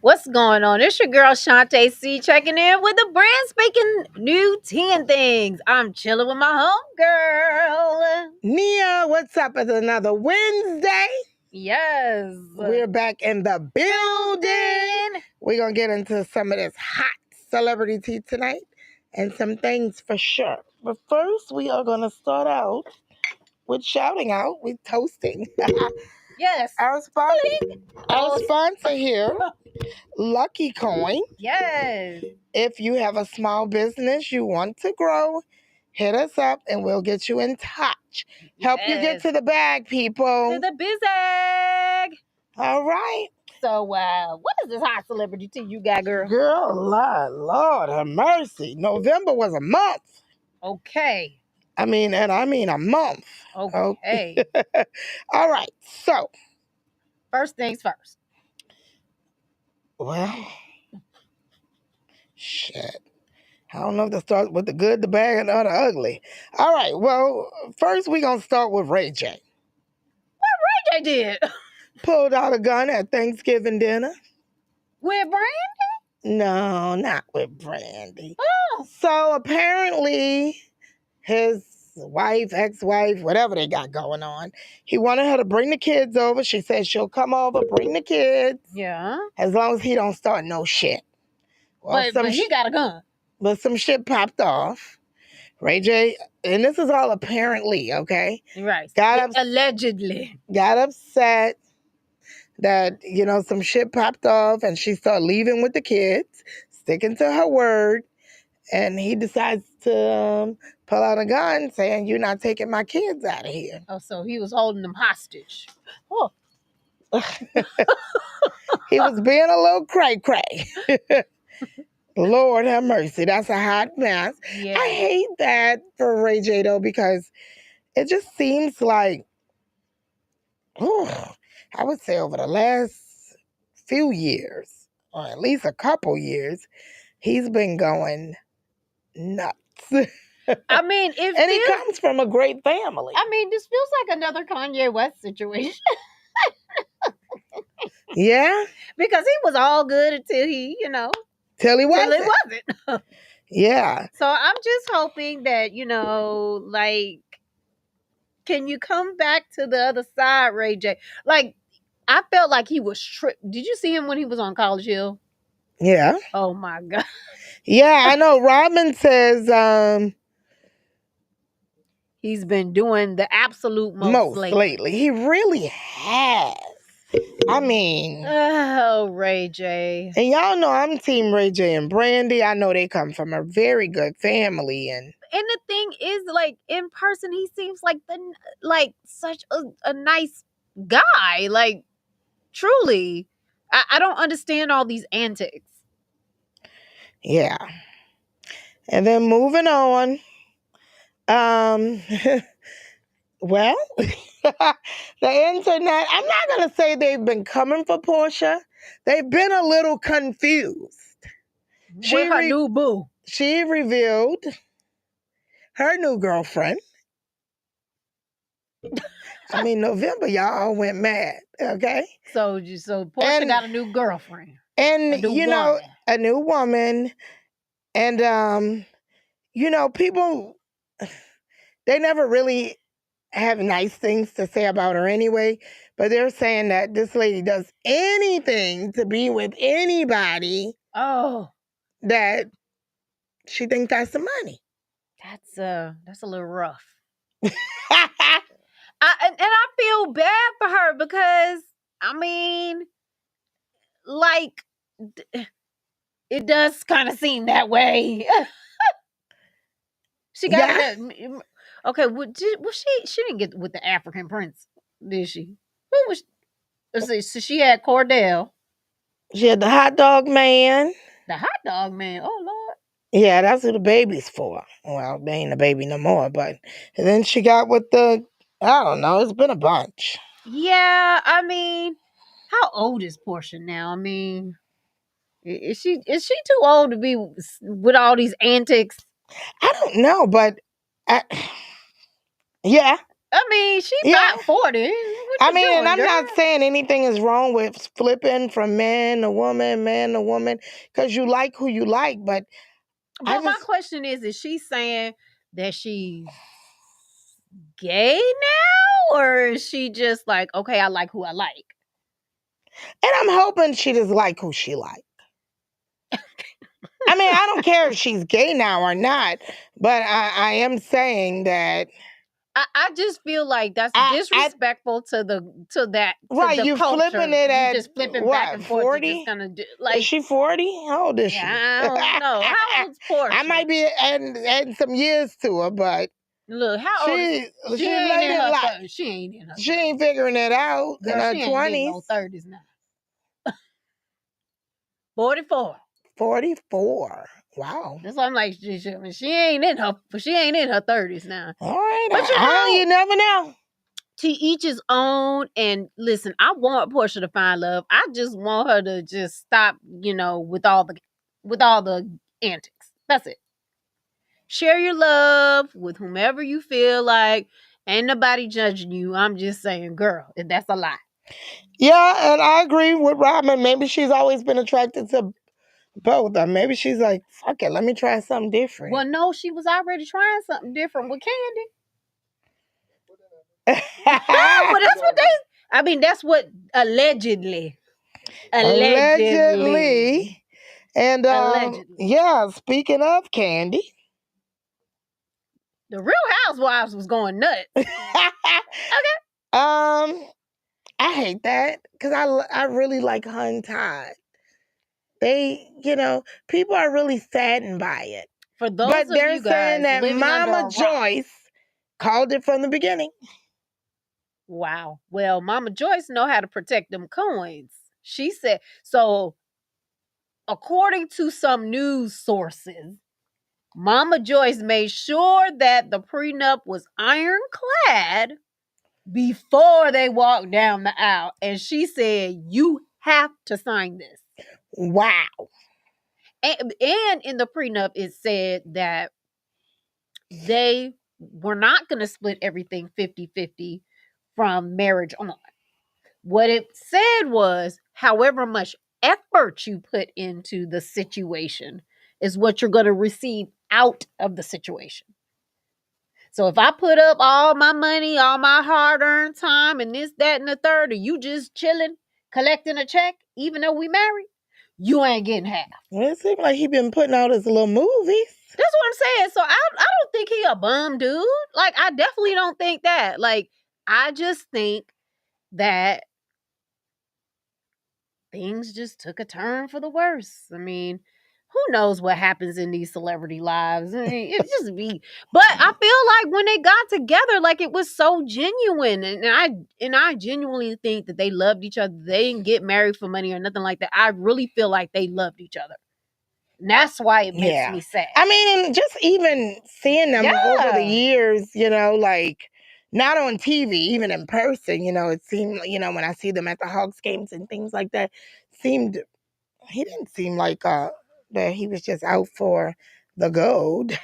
What's going on? It's your girl Shantae C checking in with the brand speaking new 10 things. I'm chilling with my homegirl. Nia, what's up? It's another Wednesday. Yes. We're back in the building. We're going to get into some of this hot celebrity tea tonight and some things for sure. But first, we are going to start out with shouting out, with toasting. Yes. Our sponsor here, Lucky Coin. Yes. If you have a small business you want to grow, hit us up and we'll get you in touch. Help you get to the bag, people. To the biz. All right. So, what is this hot celebrity tea you got, girl? Girl, Lord have mercy. November was a month. Okay. I mean a month. Okay. All right. So, First things first. well, shit. I don't know if to start with the good, the bad, or the ugly. All right. Well, first we're going to start with Ray J. Ray J did. Pulled out a gun at Thanksgiving dinner. With Brandy? No, not with Brandy. Oh. So apparently his wife, ex-wife, whatever they got going on, he wanted her to bring the kids over. She said she'll come over, bring the kids. Yeah. As long as he don't start no shit. Well, but he got a gun. But some shit popped off. Ray J, and this is all apparently, okay? Right. Allegedly. Got upset that, some shit popped off and she started leaving with the kids, sticking to her word. And he decides to pull out a gun saying, "You're not taking my kids out of here." Oh, so he was holding them hostage. Oh. He was being a little cray-cray. Lord have mercy. That's a hot mess. Yeah. I hate that for Ray J, though, because it just seems like, I would say over the last few years, or at least a couple years, he's been going nuts. I mean, he comes from a great family. I mean, this feels like another Kanye West situation. Yeah? Because he was all good until he, Till he wasn't. Till it wasn't. Yeah. So I'm just hoping that, can you come back to the other side, Ray J? Like, I felt like he was tripped. Did you see him when he was on College Hill? Yeah. Oh my God. Yeah, I know. Robin says he's been doing the absolute most lately. He really has. I mean, oh, Ray J. And y'all know I'm Team Ray J and Brandy. I know they come from a very good family, and the thing is, like, in person, he seems like such a nice guy. Like, truly, I don't understand all these antics. Yeah. And then moving on, well, the internet, I'm not going to say they've been coming for Portia. They've been a little confused. With her new boo. She revealed her new girlfriend. I mean, November, y'all went mad, okay? So Portia got a new girlfriend. And, a new woman. And, people, they never really have nice things to say about her anyway, but they're saying that this lady does anything to be with anybody. Oh. That she thinks that's the money. That's a little rough. I feel bad for her because, I mean, like, it does kind of seem that way. She got that. Okay, she didn't get with the African prince, did she? Who was? So she had Cordell. She had the hot dog man. The hot dog man. Oh Lord. Yeah, that's who the baby's for. Well, they ain't a baby no more, but and then she got with the, I don't know, it's been a bunch. Yeah, I mean, how old is Portia now? I mean, is she too old to be with all these antics? I don't know, but yeah. I mean, she not 40. What I you mean, doing, and I'm girl? not saying anything is wrong with flipping from man to woman, because you like who you like. But my question is she saying that she's gay now, or is she just like, okay, I like who I like? And I'm hoping she just like who she like. I mean, I don't care if she's gay now or not, but I am saying that I just feel like that's disrespectful to the right. You culture. flipping it You at just flipping what, back and forth. 40? You're just gonna do Is like she 40? How old is she? I don't know. How old's Portia? I might be adding some years to her, but look, how old is she's she? Ain't late in in her life. she ain't in her. She ain't figuring it out Girl, in her she ain't in 20s. no 30s now. 44. 44. Wow. That's why I'm like, she ain't in her 30s now. All right, but you never know. To each his own. And listen, I want Portia to find love. I just want her to just stop, with all the antics. That's it. Share your love with whomever you feel like. Ain't nobody judging you. I'm just saying, girl, that's a lie. Yeah, and I agree with Robin. Maybe she's always been attracted to both. Maybe she's like, fuck it, let me try something different. Well, no, she was already trying something different with Kandi. Well, that's what that's what allegedly. Allegedly. And yeah, speaking of Kandi, the Real Housewives was going nuts. Okay. I hate that because I really like Hun Todd. They, people are really saddened by it. For those but of they're you guys saying that living under a Mama rock. Joyce called it from the beginning. Wow. Well, Mama Joyce know how to protect them coins. She said, so according to some news sources, Mama Joyce made sure that the prenup was ironclad before they walked down the aisle. And she said, you have to sign this. Wow. And in the prenup, it said that they were not going to split everything 50-50 from marriage on. What it said was, however much effort you put into the situation is what you're going to receive out of the situation. So if I put up all my money, all my hard-earned time, and this, that, and the third, and you just chilling, collecting a check, even though we married, you ain't getting half. Well, it seems like he been putting out his little movies. That's what I'm saying. So I don't think he a bum dude. Like, I definitely don't think that. Like, I just think that things just took a turn for the worse. I mean, who knows what happens in these celebrity lives? I mean, it's just me. But I feel like when they got together, like it was so genuine, and I genuinely think that they loved each other. They didn't get married for money or nothing like that. I really feel like they loved each other. And that's why it makes me sad. I mean, and just even seeing them over the years, like not on TV, even in person, it seemed, when I see them at the Hawks games and things like that, he didn't seem like that he was just out for the gold.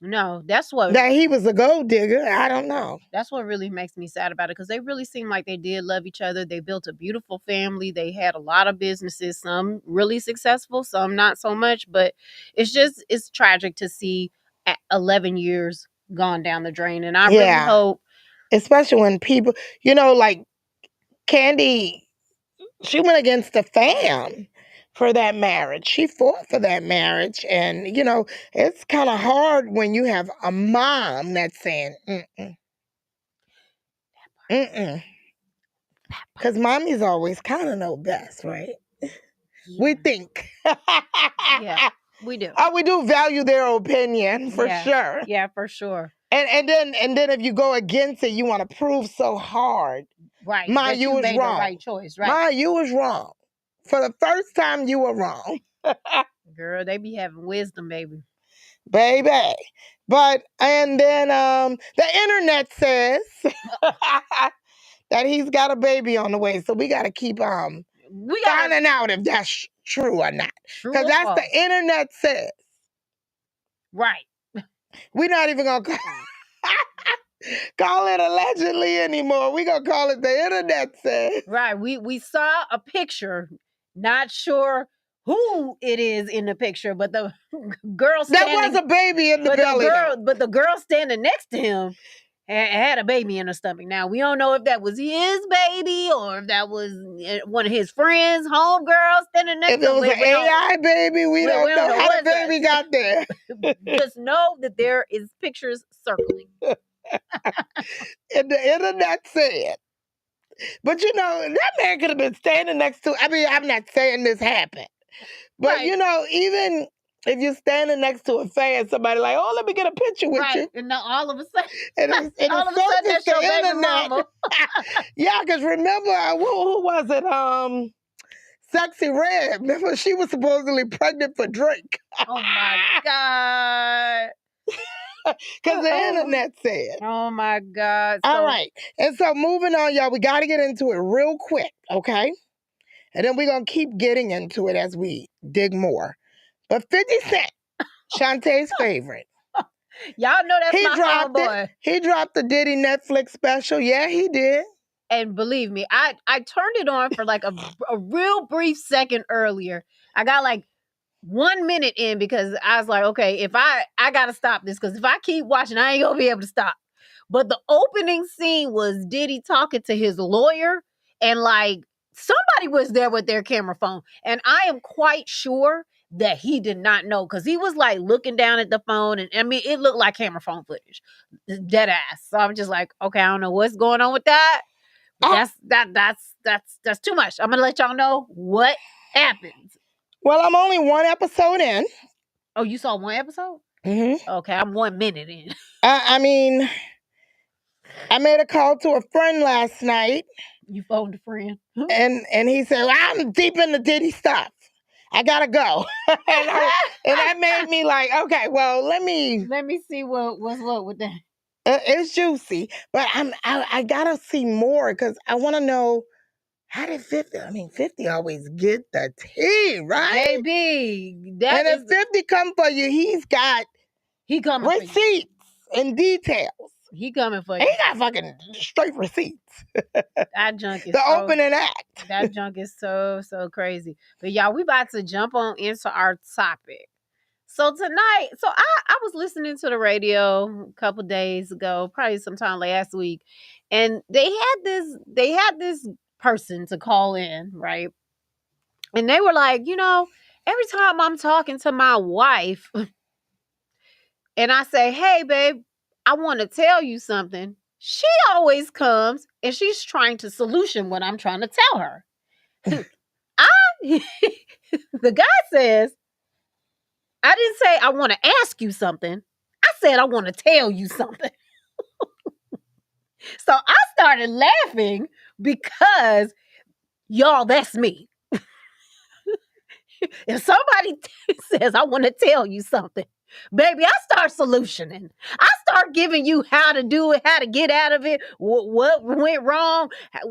No, that's what. That he was a gold digger. I don't know. That's what really makes me sad about it, because they really seem like they did love each other. They built a beautiful family. They had a lot of businesses, some really successful, some not so much. But it's tragic to see 11 years gone down the drain. And I really hope. Especially when people, like Kandi, she went against the fam for that marriage. She fought for that marriage. And, it's kind of hard when you have a mom that's saying, because mommies always kind of know best, right? Yeah. We think. Yeah, we do. We do value their opinion, for sure. Yeah, for sure. And then if you go against it, you want to prove so hard. Right. Ma, you was made wrong. The right choice, right? Ma, you was wrong. For the first time, you were wrong. Girl, they be having wisdom, baby. Baby. But, and then the internet says that he's got a baby on the way. So we got to keep finding out if that's true or not. Because that's the internet says. Right. We're not even going to... call it allegedly anymore. We gonna call it the internet says. Right. We saw a picture, not sure who it is in the picture, but the girl standing. That was a baby in the belly. But the girl standing next to him had a baby in her stomach. Now we don't know if that was his baby or if that was one of his friends, homegirls standing next to him. If it was an AI baby, we don't know how the baby got there. Just know that there is pictures circling. And the internet said. But you know, that man could have been standing next to, I mean, I'm not saying this happened. But right. You know, even if you're standing next to a fan, somebody like, oh, let me get a picture with you. And now all of a sudden, all of a sudden that's your baby mama. Yeah, because remember, who was it? Sexy Red. Remember, she was supposedly pregnant for Drake. Oh my God. Because the internet said. Oh my God. All right. And so moving on, y'all, we got to get into it real quick, okay? And then we're going to keep getting into it as we dig more. But 50 Cent, Shantae's favorite. Y'all know that's my homeboy. He dropped the Diddy Netflix special. Yeah, he did. And believe me, I turned it on for like a real brief second earlier. I got like 1 minute in because I was like, okay, if I got to stop this because if I keep watching, I ain't going to be able to stop. But the opening scene was Diddy talking to his lawyer and like somebody was there with their camera phone. And I am quite sure that he did not know because he was like looking down at the phone. And I mean, it looked like camera phone footage, dead ass. So I'm just like, okay, I don't know what's going on with that. But that's too much. I'm going to let y'all know what happens. Well, I'm only one episode in. Oh, you saw one episode? Mm-hmm. Okay, I'm 1 minute in. I mean, I made a call to a friend last night. You phoned a friend? And he said, well, I'm deep in the Diddy stuff. I gotta go. and that made me like, okay, well, let me see what's what with that. It's juicy, but I gotta see more because I want to know. How did 50? I mean, 50 always get the tea, right? Baby. If 50 come for you, he coming receipts and details. He coming for you. He got fucking straight receipts. That junk is the opening act. That junk is so crazy. But y'all, we about to jump on into our topic. So tonight, I was listening to the radio a couple days ago, probably sometime last week, and they had this person to call in, right? And they were like, you know, every time I'm talking to my wife and I say, hey, babe, I want to tell you something, she always comes and she's trying to solution what I'm trying to tell her. The guy says, I didn't say I want to ask you something. I said I want to tell you something. So I started laughing because, y'all, that's me. If somebody says I want to tell you something, baby, I start solutioning. I start giving you how to do it, how to get out of it, what went wrong,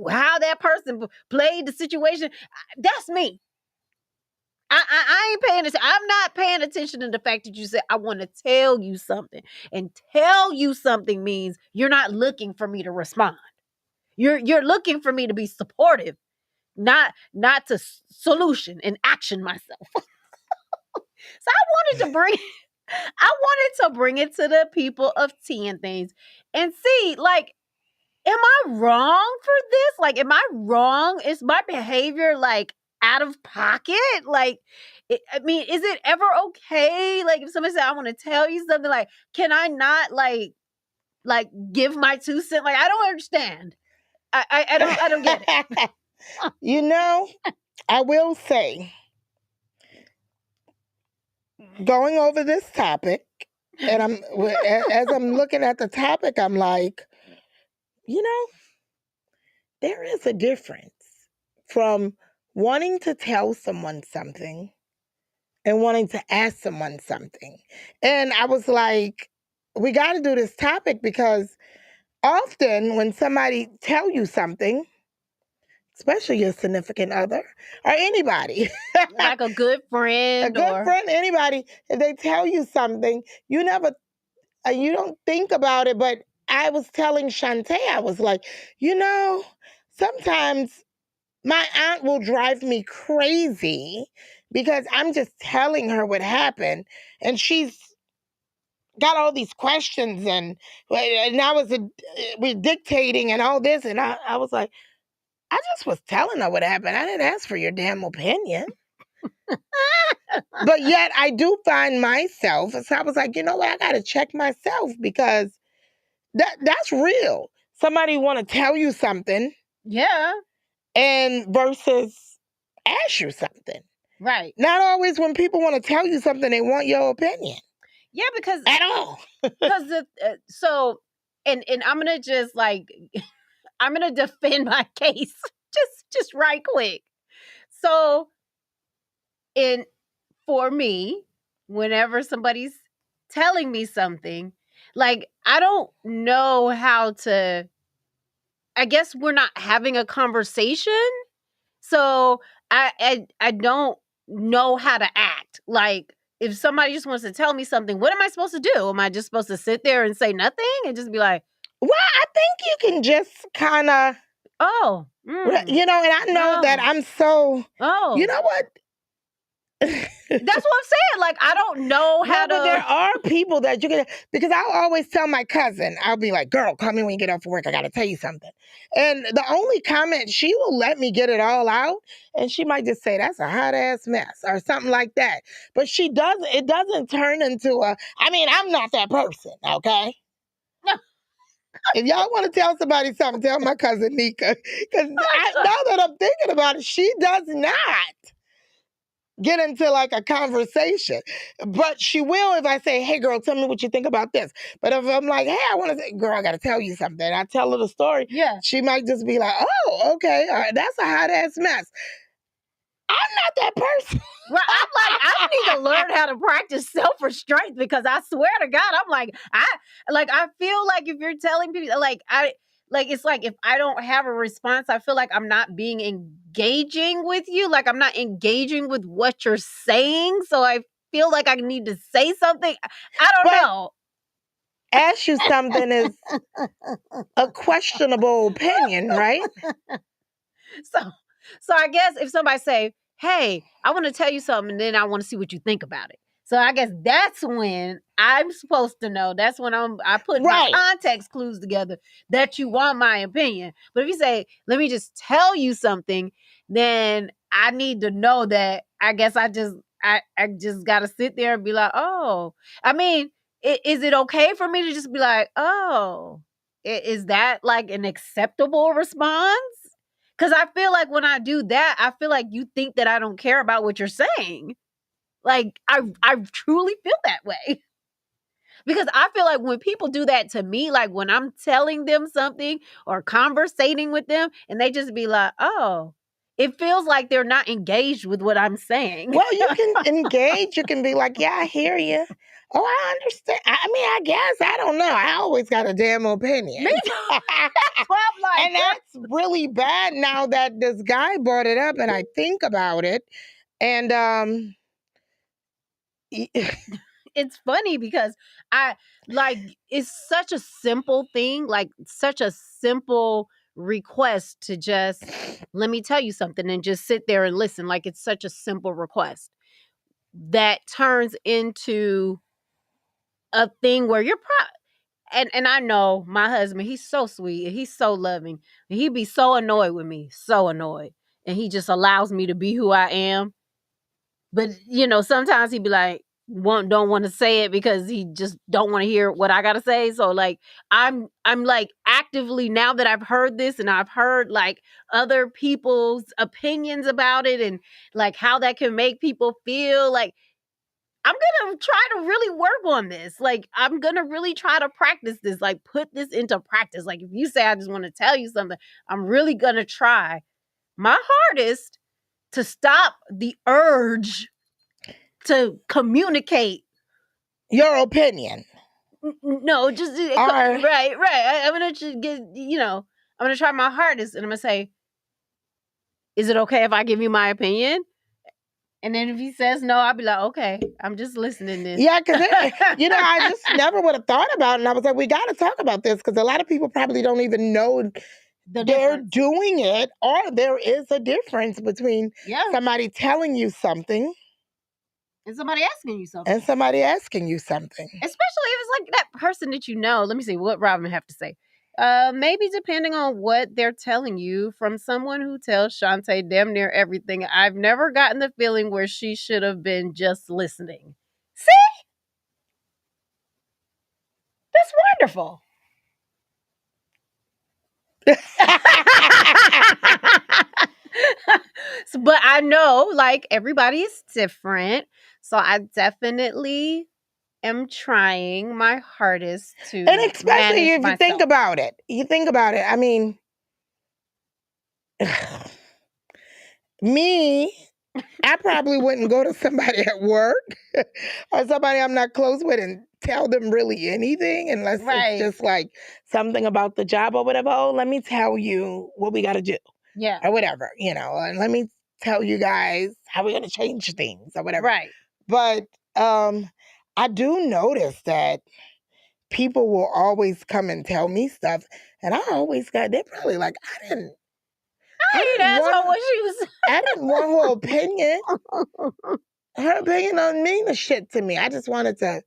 how that person played the situation. That's me. I ain't paying attention. I'm not paying attention to the fact that you said, I want to tell you something. And tell you something means you're not looking for me to respond. You're looking for me to be supportive, not to solution and action myself. So I wanted to bring it to the people of Tea and Things and see, like, am I wrong for this? Like, am I wrong? Is my behavior like out of pocket? Like, I mean, is it ever okay? Like, if somebody said, I want to tell you something, like, can I not like give my 2 cents? Like, I don't understand. I don't get it. You know, I will say, going over this topic, and as I'm looking at the topic, I'm like, you know, there is a difference from wanting to tell someone something and wanting to ask someone something. And I was like, we got to do this topic because often when somebody tell you something, especially your significant other or anybody, like a good friend, anybody, if they tell you something, you don't think about it, but I was telling Shantae, I was like, sometimes my aunt will drive me crazy because I'm just telling her what happened, and she's got all these questions, and I was we're dictating and all this, and I was like, I just was telling her what happened. I didn't ask for your damn opinion. But yet I do find myself, so I was like, you know what, I got to check myself, because that's real. Somebody want to tell you something, Yeah. and versus ask you something. Right. Not always when people want to tell you something, they want your opinion. Yeah, because at all. Because so, and I'm gonna just like, I'm gonna defend my case just right quick. So, for me, whenever somebody's telling me something, like, I don't know how to. I guess we're not having a conversation, so I don't know how to act. Like, if somebody just wants to tell me something, what am I supposed to do? Am I just supposed to sit there and say nothing and just be like, well, I think you can just kind of, oh, and I know that I'm so, you know what? That's what I'm saying. Like, I don't know how to. But there are people that you can, because I'll always tell my cousin, I'll be like, girl, call me when you get off work. I got to tell you something. And the only comment, she will let me get it all out. And she might just say, that's a hot ass mess or something like that. But it doesn't turn into I'm not that person, okay? If y'all want to tell somebody something, tell my cousin Nika. Because now that I'm thinking about it, she does not get into like a conversation. But she will if I say, hey, girl, tell me what you think about this. But if I'm like, hey, I want to say, girl, I got to tell you something. I tell her the story. Yeah. She might just be like, oh, okay. All right, that's a hot ass mess. I'm not that person. Well, I'm like, I need to learn how to practice self-restraint, because I swear to God, I'm like, I feel like if you're telling people, it's like if I don't have a response, I feel like I'm not being engaging with you. Like, I'm not engaging with what you're saying. So I feel like I need to say something. I don't know. Ask you something is a questionable opinion, right? So I guess if somebody say, hey, I want to tell you something, and then I want to see what you think about it. So I guess that's when I'm supposed to know. That's when I put my context clues together that you want my opinion. But if you say, let me just tell you something, then I need to know that I guess I just got to sit there and be like, oh, I mean, is it okay for me to just be like, oh, is that like an acceptable response? Because I feel like when I do that, I feel like you think that I don't care about what you're saying. Like, I truly feel that way. Because I feel like when people do that to me, like when I'm telling them something or conversating with them, and they just be like, oh, it feels like they're not engaged with what I'm saying. Well, you can engage. You can be like, yeah, I hear you. Oh, I understand. I guess. I don't know. I always got a damn opinion. Me too. That's what I'm like. And that's really bad now that this guy brought it up and I think about it. And it's funny because it's such a simple thing, like such a simple request to just let me tell you something and just sit there and listen. Like, it's such a simple request that turns into a thing where you're and I know my husband, he's so sweet and he's so loving. And he'd be so annoyed with me, so annoyed. And he just allows me to be who I am. But sometimes he'd be like, don't want to say it because he just don't want to hear what I gotta say. So like I'm like actively, now that I've heard this and I've heard like other people's opinions about it and like how that can make people feel, like I'm gonna try to really work on this. Like, I'm gonna really try to practice this, like put this into practice. Like, if you say I just want to tell you something, I'm really gonna try my hardest to stop the urge to communicate your opinion. No, just right. I'm gonna just I'm gonna try my hardest, and I'm gonna say, is it okay if I give you my opinion? And then if he says no, I'll be like, okay, I'm just listening then. Yeah, because, I just never would have thought about it. And I was like, we got to talk about this because a lot of people probably don't even know they're doing it, or there is a difference between somebody telling you something and somebody asking you something. Especially if it's like that person that you know. Let me see what Robin have to say. Maybe depending on what they're telling you, from someone who tells Shantae damn near everything, I've never gotten the feeling where she should have been just listening. See? That's wonderful. But I know, like, everybody is different. So I definitely am trying my hardest to And especially if you think about it. I mean, me, I probably wouldn't go to somebody at work or somebody I'm not close with and tell them really anything unless it's just like something about the job or whatever. Oh, let me tell you what we got to do. Yeah. Or whatever, and let me tell you guys how we're going to change things or whatever. Right. But I do notice that people will always come and tell me stuff. And I always they're probably like, I didn't want her opinion. Her opinion don't mean the shit to me. I just wanted to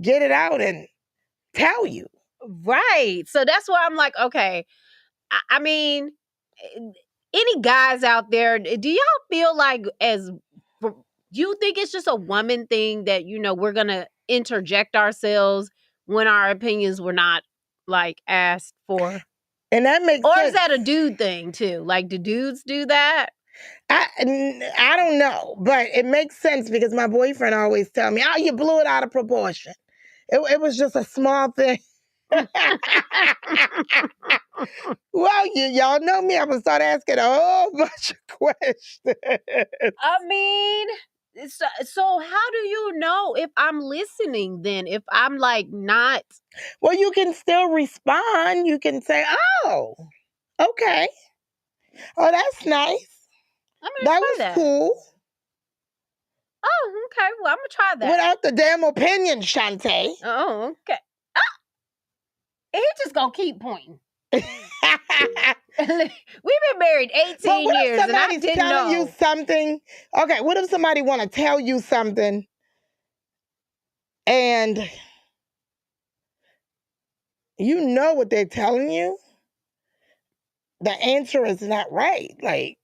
get it out and tell you. Right. So that's why I'm like, okay. I mean, any guys out there, do y'all feel like you think it's just a woman thing that, we're going to interject ourselves when our opinions were not like asked for? And that makes sense. Or is that a dude thing too? Like, do dudes do that? I don't know, but it makes sense because my boyfriend always tell me, "Oh, you blew it out of proportion. It was just a small thing." Well, y'all know me. I'm gonna start asking a whole bunch of questions. I mean, so how do you know if I'm listening then? If I'm like not? Well, you can still respond. You can say, "Oh, okay. Oh, that's nice. That was cool." Oh, okay. Well, I'm gonna try that. Without the damn opinion, Shantae. Oh, okay. He just gonna keep pointing. We've been married 18 years and I didn't telling you something? Okay, what if somebody want to tell you something and you know what they're telling you? The answer is not right. Like,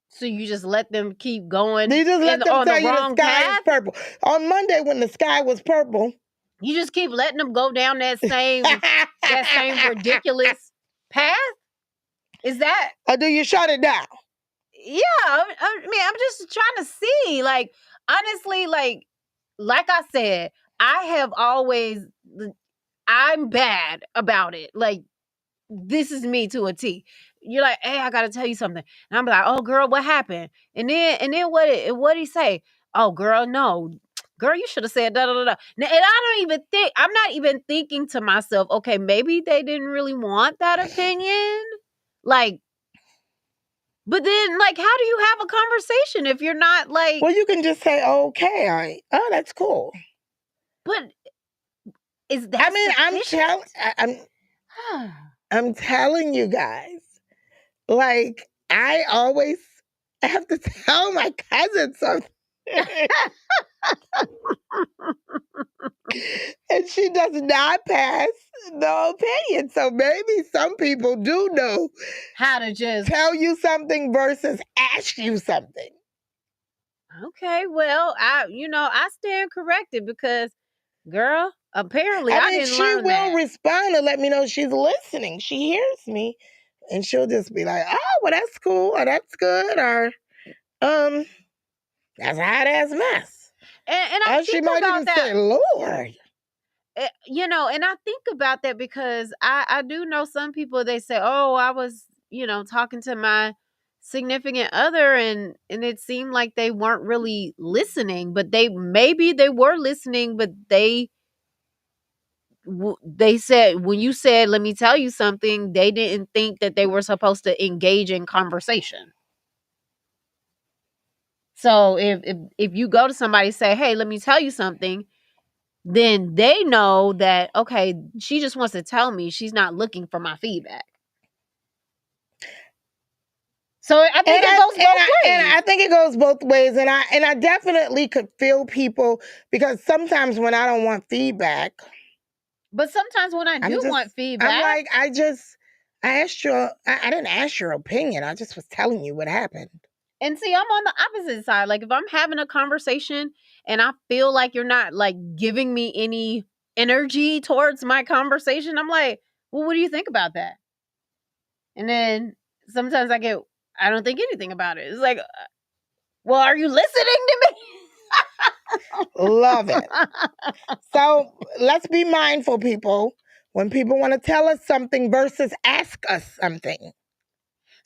so you just let them keep going? You just let them tell you the sky is purple. On Monday when the sky was purple, you just keep letting them go down that same ridiculous path? Is that? Or do you shut it down? Yeah, I mean, I'm just trying to see. Like, honestly, like I said, I'm bad about it. Like, this is me to a T. You're like, hey, I gotta tell you something. And I'm like, oh girl, what happened? And then what'd he say? Oh girl, no. Girl, you should have said da da da da. And I'm not even thinking to myself, okay, maybe they didn't really want that opinion. Like, but then, like, how do you have a conversation if you're not like? Well, you can just say, okay, oh, that's cool. But is that? I mean, I'm telling you guys, like, I always have to tell my cousin something. And she does not pass the opinion. So maybe some people do know how to just tell you something versus ask you something. Okay, well, I stand corrected because, girl, apparently I didn't learn that. She will respond and let me know she's listening. She hears me, and she'll just be like, "Oh, well, that's cool, or that's good, or that's a hot ass mess." And I think she might about even that. say, "Lord." And I think about that because I do know some people, they say, oh, I was, talking to my significant other and it seemed like they weren't really listening, but maybe they were listening, but they said, when you said, let me tell you something, they didn't think that they were supposed to engage in conversation. So if you go to somebody and say, hey, let me tell you something, then they know that, okay, she just wants to tell me, she's not looking for my feedback. So I think it goes both ways. And I think it goes both ways. And I definitely could feel people, because sometimes when I don't want feedback. But sometimes when I do want feedback. I'm like, I didn't ask your opinion. I just was telling you what happened. And see, I'm on the opposite side. Like if I'm having a conversation and I feel like you're not like giving me any energy towards my conversation, I'm like, well, what do you think about that? And then sometimes I don't think anything about it. It's like, well, are you listening to me? Love it. So let's be mindful, people, when people want to tell us something versus ask us something.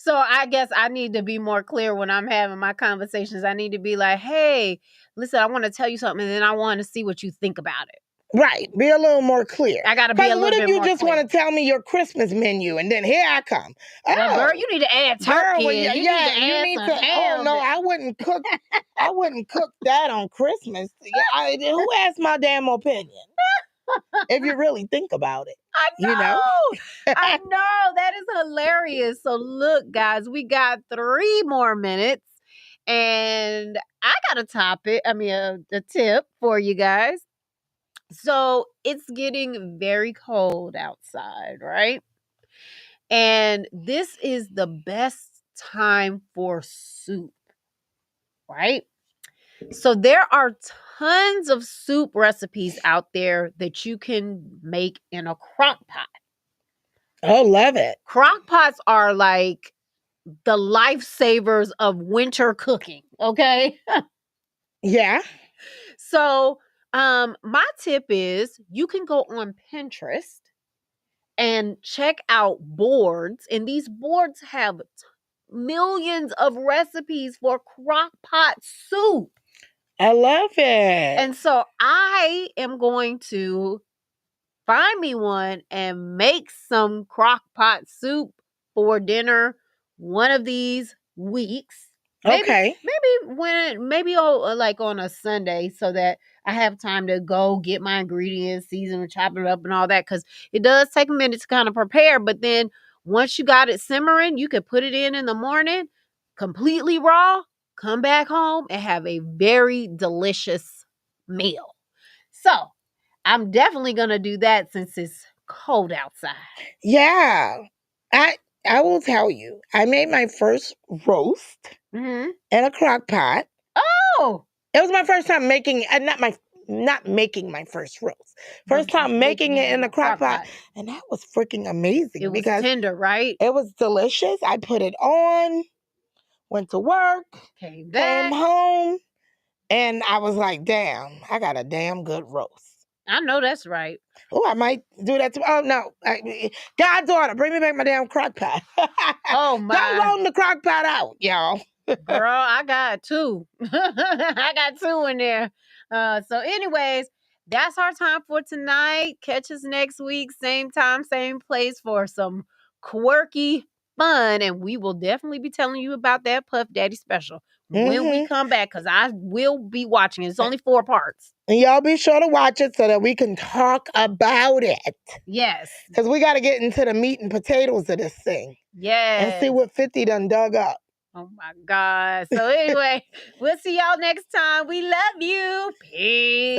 So I guess I need to be more clear when I'm having my conversations. I need to be like, hey, listen, I want to tell you something, and then I want to see what you think about it. Right. Be a little more clear. I got to be a little bit more clear. What if you just want to tell me your Christmas menu, and then here I come? Well, girl, you need to add turkey. Girl, you need to ham. Oh, no, I wouldn't cook. I wouldn't cook that on Christmas. Who asked my damn opinion? If you really think about it. I know. I know. That is hilarious. So look, guys, we got 3 more minutes. And I got a tip for you guys. So it's getting very cold outside, right? And this is the best time for soup, right? So there are tons of soup recipes out there that you can make in a crock pot. Oh, love it. Crock pots are like the lifesavers of winter cooking, okay? Yeah. So my tip is you can go on Pinterest and check out boards, and these boards have millions of recipes for crock pot soup. I love it. And so I am going to find me one and make some crock pot soup for dinner one of these weeks. Maybe like on a Sunday, so that I have time to go get my ingredients, season and chop it up and all that, because it does take a minute to kind of prepare. But then once you got it simmering, you can put it in the morning completely raw, come back home and have a very delicious meal. So I'm definitely going to do that since it's cold outside. Yeah. I will tell you, I made my first roast in a crock pot. Oh! It was my first time making, not making my first roast. First time making it in a crock pot. And that was freaking amazing. It was tender, right? It was delicious. I put it on, went to work, came home, and I was like, damn, I got a damn good roast. I know that's right. Oh, I might do that too. Oh, no. God's order, bring me back my damn crock pot. Oh, my. Don't loan the crock pot out, y'all. Girl, I got 2. I got 2 in there. So anyways, that's our time for tonight. Catch us next week, same time, same place, for some quirky fun. And we will definitely be telling you about that Puff Daddy special when we come back, because I will be watching it. It's only 4 parts. And y'all be sure to watch it so that we can talk about it. Yes. Because we got to get into the meat and potatoes of this thing. Yes. And see what 50 done dug up. Oh my God. So anyway, we'll see y'all next time. We love you. Peace.